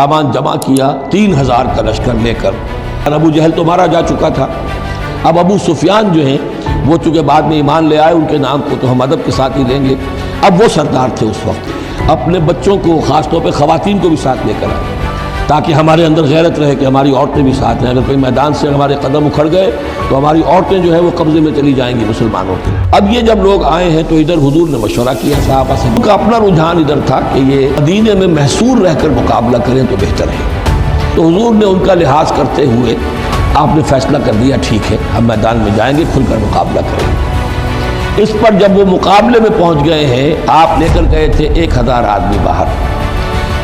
سامان جمع کیا 3000 کا لشکر لے کر. ابو جہل تو مارا جا چکا تھا. اب ابو سفیان جو ہیں وہ چونکہ بعد میں ایمان لے آئے، ان کے نام کو تو ہم ادب کے ساتھ ہی لیں گے. اب وہ سردار تھے اس وقت، اپنے بچوں کو خاص طور پہ خواتین کو بھی ساتھ لے کر آئے تاکہ ہمارے اندر غیرت رہے کہ ہماری عورتیں بھی ساتھ ہیں. اگر کوئی میدان سے ہمارے قدم اکھڑ گئے تو ہماری عورتیں جو ہے وہ قبضے میں چلی جائیں گی مسلمانوں کے. اب یہ جب لوگ آئے ہیں تو ادھر حضور نے مشورہ کیا صحابہ سے. ان کا اپنا رجحان ادھر تھا کہ یہ مدینے میں محصور رہ کر مقابلہ کریں تو بہتر ہے. تو حضور نے ان کا لحاظ کرتے ہوئے آپ نے فیصلہ کر دیا ٹھیک ہے ہم میدان میں جائیں گے، کھل کر مقابلہ کریں گے. اس پر جب وہ مقابلے میں پہنچ گئے ہیں، آپ لے کر گئے تھے 1000 آدمی باہر.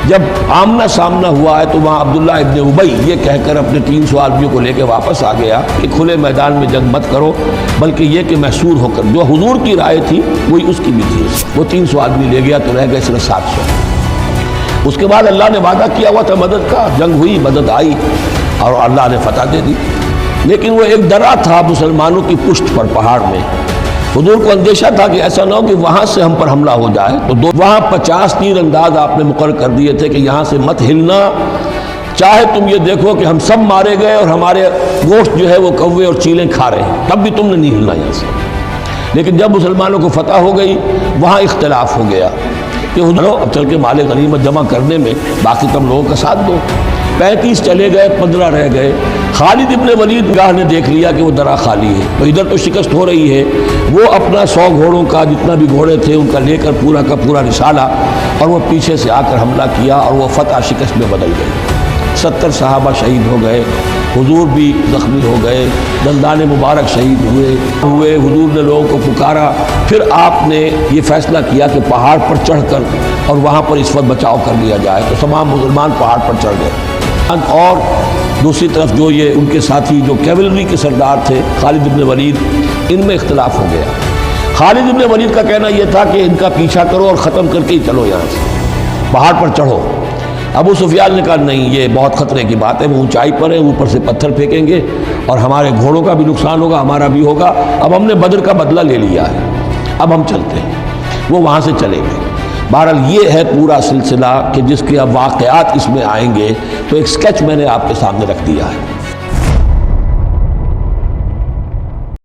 جب آمنا سامنا ہوا ہے تو وہاں عبداللہ ابن ابی یہ کہہ کر اپنے 300 آدمیوں کو لے کے واپس آ گیا کہ کھلے میدان میں جنگ مت کرو، بلکہ یہ کہ محصور ہو کر. جو حضور کی رائے تھی وہی اس کی بھی تھی. وہ 300 آدمی لے گیا تو رہ گئے صرف 700. اس کے بعد اللہ نے وعدہ کیا ہوا تھا مدد کا، جنگ ہوئی، مدد آئی اور اللہ نے فتح دے دی. لیکن وہ ایک درا تھا مسلمانوں کی پشت پر پہاڑ میں. حضور کو اندیشہ تھا کہ ایسا نہ ہو کہ وہاں سے ہم پر حملہ ہو جائے. تو وہاں 50 تیر انداز آپ نے مقرر کر دیے تھے کہ یہاں سے مت ہلنا، چاہے تم یہ دیکھو کہ ہم سب مارے گئے اور ہمارے گوشت جو ہے وہ کوے اور چیلیں کھا رہے ہیں، تب بھی تم نے نہیں ہلنا یہاں سے. لیکن جب مسلمانوں کو فتح ہو گئی وہاں اختلاف ہو گیا کہ حضور اب چل کے مال غنیمت جمع کرنے میں باقی تم لوگوں کا ساتھ دو. 35 چلے گئے، 15 رہ گئے. خالد ابن ولید گاہ نے دیکھ لیا کہ وہ درا خالی ہے، تو ادھر تو شکست ہو رہی ہے. وہ اپنا 100 گھوڑوں کا جتنا بھی گھوڑے تھے ان کا لے کر پورا کا پورا رسالہ، اور وہ پیچھے سے آ کر حملہ کیا اور وہ فتح شکست میں بدل گئی. 70 صحابہ شہید ہو گئے، حضور بھی زخمی ہو گئے، دندان مبارک شہید ہوئے. حضور نے لوگوں کو پکارا. پھر آپ نے یہ فیصلہ کیا کہ پہاڑ پر چڑھ کر اور وہاں پر اس وقت بچاؤ کر لیا جائے. تو تمام مسلمان پہاڑ پر چڑھ گئے. اور دوسری طرف جو یہ ان کے ساتھی جو کیولری کے سردار تھے خالد ابن ولید، ان میں اختلاف ہو گیا. خالد ابن ولید کا کہنا یہ تھا کہ ان کا پیچھا کرو اور ختم کر کے ہی چلو، یہاں سے پہاڑ پر چڑھو. ابو سفیان نے کہا نہیں، یہ بہت خطرے کی بات ہے، وہ اونچائی پر ہے، اوپر سے پتھر پھینکیں گے اور ہمارے گھوڑوں کا بھی نقصان ہوگا، ہمارا بھی ہوگا. اب ہم نے بدر کا بدلہ لے لیا ہے، اب ہم چلتے ہیں. وہ وہاں سے چلے گئے. بہرحال یہ ہے پورا سلسلہ کہ جس کے اب واقعات اس میں آئیں گے، تو ایک سکیچ میں نے آپ کے سامنے رکھ دیا ہے.